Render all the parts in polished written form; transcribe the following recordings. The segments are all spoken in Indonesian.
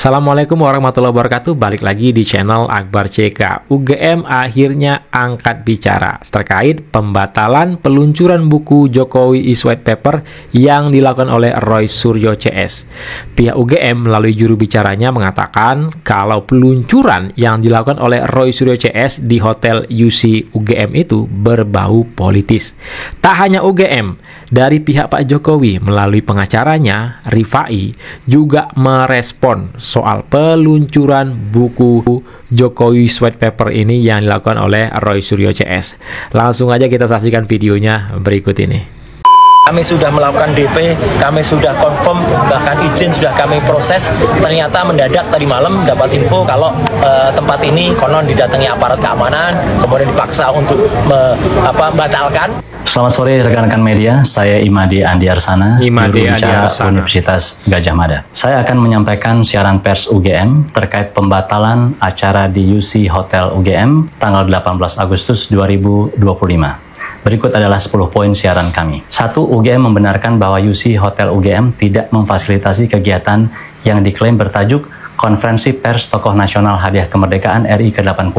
Assalamualaikum warahmatullahi wabarakatuh. Balik lagi di channel Akbar CK. UGM akhirnya angkat bicara terkait pembatalan peluncuran buku Jokowi is White Paper yang dilakukan oleh Roy Suryo CS. Pihak UGM melalui juru bicaranya mengatakan kalau peluncuran yang dilakukan oleh Roy Suryo CS di Hotel UC UGM itu berbau politis. Tak hanya UGM, dari pihak Pak Jokowi melalui pengacaranya Rifai juga merespon soal peluncuran buku Jokowi White Paper ini yang dilakukan oleh Roy Suryo CS. Langsung aja kita saksikan videonya berikut ini. Kami sudah melakukan DP, kami sudah confirm, bahkan izin sudah kami proses. Ternyata mendadak tadi malam dapat info kalau tempat ini konon didatangi aparat keamanan, kemudian dipaksa untuk membatalkan. Selamat sore rekan-rekan media, saya Imade Andiarsana, juru bicara Universitas Gadjah Mada. Saya akan menyampaikan siaran pers UGM terkait pembatalan acara di UC Hotel UGM tanggal 18 Agustus 2025. Berikut adalah 10 poin siaran kami. 1. UGM membenarkan bahwa UC Hotel UGM tidak memfasilitasi kegiatan yang diklaim bertajuk Konferensi Pers Tokoh Nasional Hadiah Kemerdekaan RI ke-80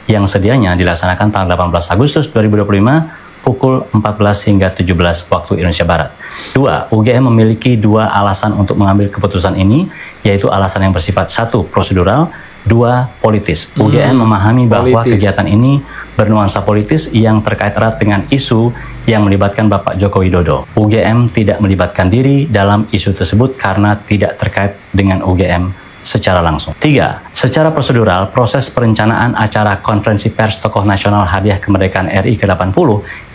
yang sedianya dilaksanakan tanggal 18 Agustus 2025 pukul 14 hingga 17 waktu Indonesia Barat. 2. UGM memiliki dua alasan untuk mengambil keputusan ini, yaitu alasan yang bersifat 1. Prosedural, 2. Politis. UGM memahami bahwa kegiatan ini bernuansa politis yang terkait erat dengan isu yang melibatkan Bapak Joko Widodo. UGM tidak melibatkan diri dalam isu tersebut karena tidak terkait dengan UGM secara langsung. 3. Secara prosedural, proses perencanaan acara Konferensi Pers Tokoh Nasional Hadiah Kemerdekaan RI ke-80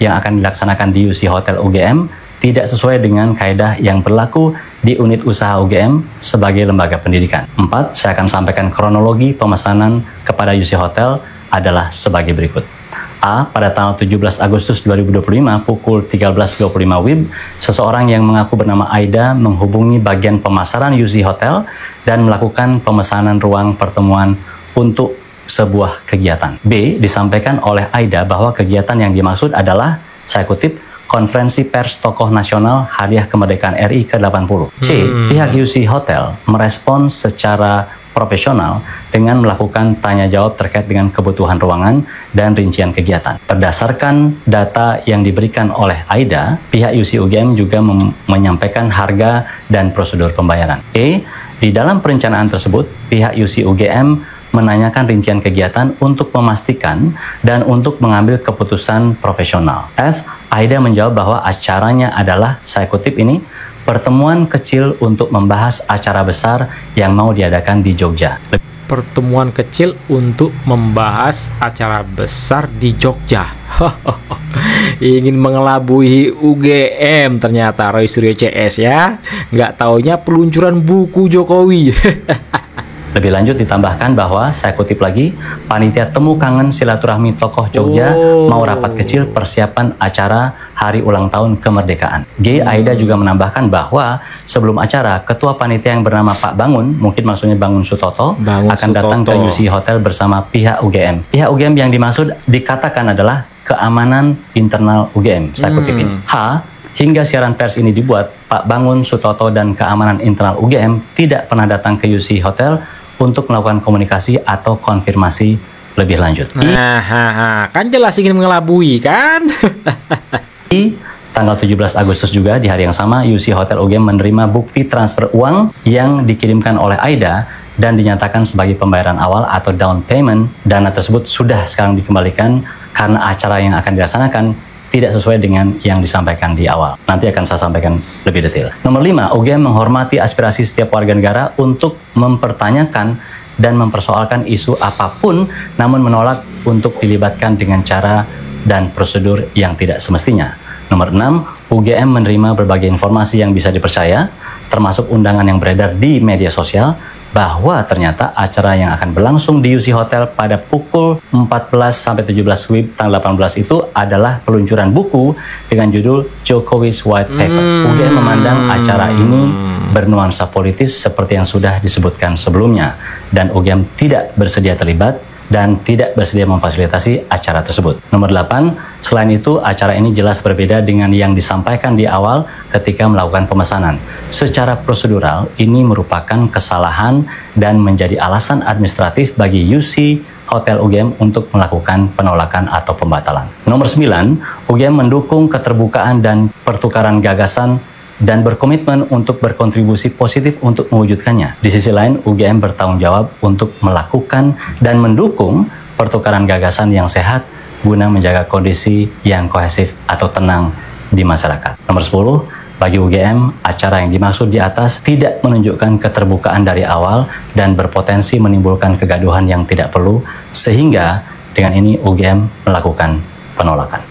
yang akan dilaksanakan di UC Hotel UGM tidak sesuai dengan kaedah yang berlaku di unit usaha UGM sebagai lembaga pendidikan. 4. Saya akan sampaikan kronologi pemesanan kepada UC Hotel adalah sebagai berikut. A. Pada tanggal 17 Agustus 2025 pukul 13.25 WIB, seseorang yang mengaku bernama Aida menghubungi bagian pemasaran UC Hotel dan melakukan pemesanan ruang pertemuan untuk sebuah kegiatan. B. Disampaikan oleh Aida bahwa kegiatan yang dimaksud adalah, saya kutip, Konferensi Pers Tokoh Nasional Hadiah Kemerdekaan RI ke-80. C. Pihak UC Hotel merespon secara profesional dengan melakukan tanya jawab terkait dengan kebutuhan ruangan dan rincian kegiatan. Berdasarkan data yang diberikan oleh Aida, pihak UC UGM juga menyampaikan harga dan prosedur pembayaran. E. Di dalam perencanaan tersebut, pihak UC UGM menanyakan rincian kegiatan untuk memastikan dan untuk mengambil keputusan profesional. F. Aida menjawab bahwa acaranya adalah, saya kutip ini, pertemuan kecil untuk membahas acara besar yang mau diadakan di Jogja. Pertemuan kecil untuk membahas acara besar di Jogja. Ingin mengelabui UGM ternyata Roy Suryo CS ya. Nggak taunya peluncuran buku Jokowi. Lebih lanjut ditambahkan bahwa, saya kutip lagi, panitia temu kangen silaturahmi tokoh Jogja mau rapat kecil persiapan acara hari ulang tahun kemerdekaan. G. Aida juga menambahkan bahwa sebelum acara, ketua panitia yang bernama Pak Bangun, mungkin maksudnya Bangun Sutoto, akan datang ke UC Hotel bersama pihak UGM. Pihak UGM yang dimaksud dikatakan adalah keamanan internal UGM. Saya kutip ini. H. Hingga siaran pers ini dibuat, Pak Bangun Sutoto dan keamanan internal UGM tidak pernah datang ke UC Hotel untuk melakukan komunikasi atau konfirmasi lebih lanjut. Kan jelas ingin mengelabui kan? Di tanggal 17 Agustus juga di hari yang sama, UC Hotel UGM menerima bukti transfer uang yang dikirimkan oleh Aida dan dinyatakan sebagai pembayaran awal atau down payment. Dana tersebut sudah sekarang dikembalikan karena acara yang akan dilaksanakan tidak sesuai dengan yang disampaikan di awal. Nanti akan saya sampaikan lebih detail. Nomor 5, UGM menghormati aspirasi setiap warga negara untuk mempertanyakan dan mempersoalkan isu apapun, namun menolak untuk dilibatkan dengan cara dan prosedur yang tidak semestinya. Nomor 6, UGM menerima berbagai informasi yang bisa dipercaya, termasuk undangan yang beredar di media sosial, bahwa ternyata acara yang akan berlangsung di UC Hotel pada pukul 14-17 WIB tanggal 18 itu adalah peluncuran buku dengan judul Jokowi's White Paper. UGM memandang acara ini bernuansa politis seperti yang sudah disebutkan sebelumnya, dan UGM tidak bersedia terlibat dan tidak bersedia memfasilitasi acara tersebut. Nomor 8, selain itu acara ini jelas berbeda dengan yang disampaikan di awal ketika melakukan pemesanan. Secara prosedural, ini merupakan kesalahan dan menjadi alasan administratif bagi UC Hotel UGM untuk melakukan penolakan atau pembatalan. Nomor 9, UGM mendukung keterbukaan dan pertukaran gagasan dan berkomitmen untuk berkontribusi positif untuk mewujudkannya. Di sisi lain, UGM bertanggung jawab untuk melakukan dan mendukung pertukaran gagasan yang sehat guna menjaga kondisi yang kohesif atau tenang di masyarakat. Nomor 10, bagi UGM, acara yang dimaksud di atas tidak menunjukkan keterbukaan dari awal dan berpotensi menimbulkan kegaduhan yang tidak perlu, sehingga dengan ini UGM melakukan penolakan.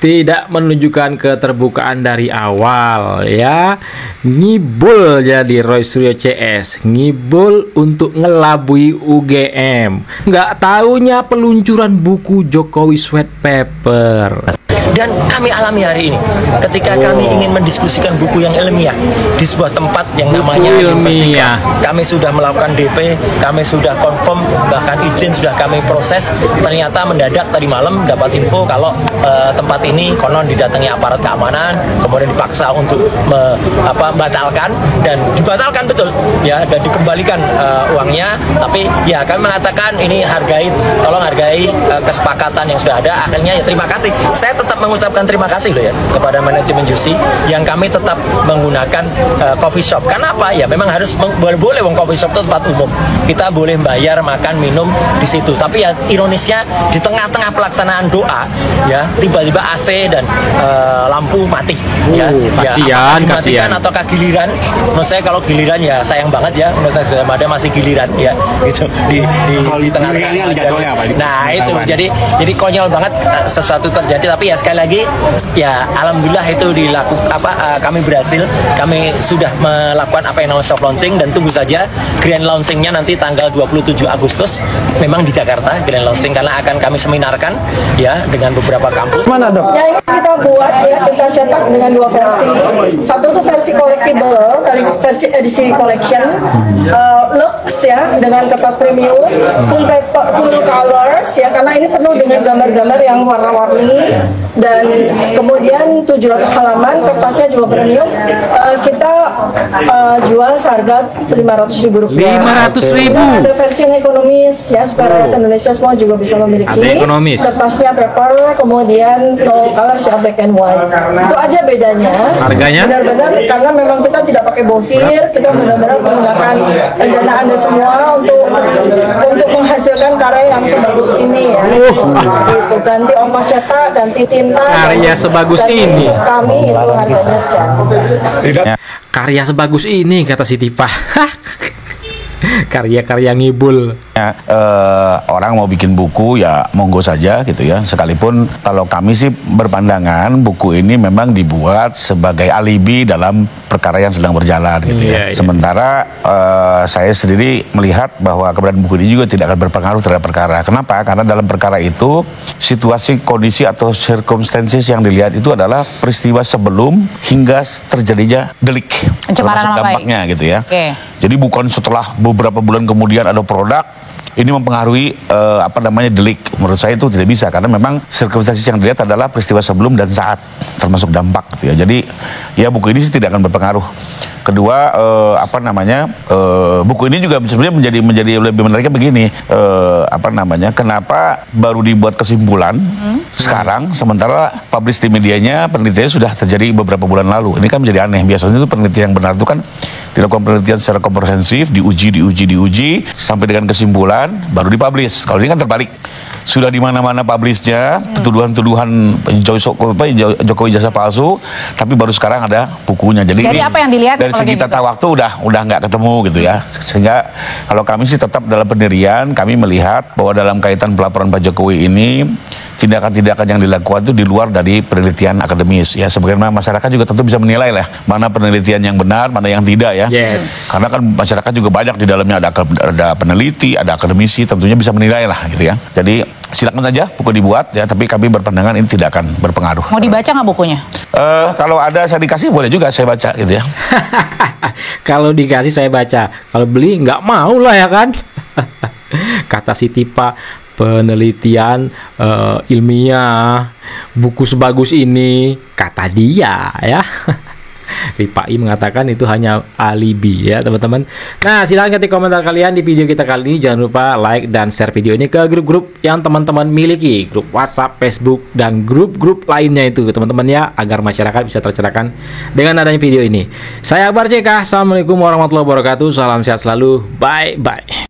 Tidak menunjukkan keterbukaan dari awal, ya. Ngibul jadi Roy Suryo CS, ngibul untuk ngelabui UGM. Nggak taunya peluncuran buku Jokowi Sweat Paper. Dan kami alami hari ini ketika kami ingin mendiskusikan buku yang ilmiah di sebuah tempat yang namanya Investika. Kami sudah melakukan DP, kami sudah confirm, bahkan izin sudah kami proses. Ternyata mendadak tadi malam dapat info kalau tempat ini konon didatangi aparat keamanan, kemudian dipaksa untuk membatalkan dan dibatalkan betul ya, dan dikembalikan uangnya. Tapi ya kami mengatakan ini tolong hargai kesepakatan yang sudah ada. Akhirnya ya terima kasih. Saya tetap mengucapkan terima kasih loh ya kepada manajemen UC yang kami tetap menggunakan coffee shop. Karena apa? Ya memang harus boleh coffee shop itu tempat umum. Kita boleh bayar makan minum di situ. Tapi ya ironisnya di tengah-tengah pelaksanaan doa ya tiba-tiba AC dan lampu mati. Kasihan ataukah giliran? Menurut saya kalau giliran ya sayang banget ya. Menurut saya sudah ada masih giliran ya gitu di tengah-tengah. Nah itu jadi konyol banget sesuatu terjadi. Tapi ya sekali lagi ya alhamdulillah itu kami berhasil, kami sudah melakukan apa yang namanya soft launching dan tunggu saja grand launchingnya nanti tanggal 27 Agustus memang di Jakarta grand launching, karena akan kami seminarkan ya dengan beberapa kampus. Mana dok? Ya kita buat ya, kita cetak dengan dua versi. Satu itu versi collectible, versi edisi collection, lux ya dengan kertas premium, full paper, full colors ya, karena ini penuh dengan gambar-gambar yang warna-warni. Dan kemudian 700 halaman, kertasnya juga premium. Kita jual seharga Rp500.000. Ada versi yang ekonomis ya, supaya rakyat Indonesia semua juga bisa memiliki. Kertasnya paper, kemudian no colors ya, black and white. Itu aja bedanya. Harganya? Benar-benar karena memang kita tidak pakai bohir, kita benar-benar menggunakan dana Anda semua untuk menghasilkan karya yang sebagus ini ya. Gitu. Ganti ongkos cetak, ganti tinta, karya sebagus ini. Kami itu harganya sekian. Karya sebagus ini kata si Tipa. Karya-karya ngibul. Ya, orang mau bikin buku ya monggo saja gitu ya. Sekalipun kalau kami sih berpandangan buku ini memang dibuat sebagai alibi dalam perkara yang sedang berjalan gitu ya. Sementara saya sendiri melihat bahwa keberadaan buku ini juga tidak akan berpengaruh terhadap perkara. Kenapa? Karena dalam perkara itu situasi, kondisi atau circumstances yang dilihat itu adalah peristiwa sebelum hingga terjadinya delik. Pencemaran nama dampaknya baik gitu ya. Jadi bukan setelah beberapa bulan kemudian ada produk ini mempengaruhi delik. Menurut saya itu tidak bisa, karena memang circumstances yang dilihat adalah peristiwa sebelum dan saat, termasuk dampak gitu ya. Jadi ya buku ini sih tidak akan berpengaruh. Kedua buku ini juga sebenarnya menjadi lebih menariknya begini, kenapa baru dibuat kesimpulan sekarang, sementara publish di medianya penelitiannya sudah terjadi beberapa bulan lalu. Ini kan menjadi aneh. Biasanya itu penelitian yang benar itu kan dilakukan penelitian secara komprehensif, diuji sampai dengan kesimpulan baru dipublish. Kalau ini kan terbalik. Sudah di mana-mana publishnya, tuduhan-tuduhan Jokowi jasa palsu, tapi baru sekarang ada bukunya. Jadi apa yang dilihat dari segi tata waktu udah nggak ketemu gitu ya. Sehingga kalau kami sih tetap dalam pendirian, kami melihat bahwa dalam kaitan pelaporan Pak Jokowi ini tindakan-tindakan yang dilakukan itu di luar dari penelitian akademis ya. Sebagaimana masyarakat juga tentu bisa menilai lah mana penelitian yang benar, mana yang tidak ya. Karena kan masyarakat juga banyak di dalamnya, ada peneliti, ada akademisi, tentunya bisa menilai lah gitu ya. Jadi silakan saja buku dibuat ya, tapi kami berpandangan ini tidak akan berpengaruh. Mau dibaca nggak bukunya? Kalau ada saya dikasih boleh juga saya baca gitu ya. Kalau dikasih saya baca, kalau beli nggak mau lah ya kan. Kata si Tipa, penelitian ilmiah, buku sebagus ini, kata dia ya. Ripai mengatakan itu hanya alibi ya teman-teman. Nah, silahkan ketik komentar kalian di video kita kali ini. Jangan lupa like dan share video ini ke grup-grup yang teman-teman miliki, grup WhatsApp, Facebook, dan grup-grup lainnya itu teman-teman ya, agar masyarakat bisa tercerahkan dengan adanya video ini. Saya Akbar CK, assalamualaikum warahmatullahi wabarakatuh, salam sehat selalu, bye bye.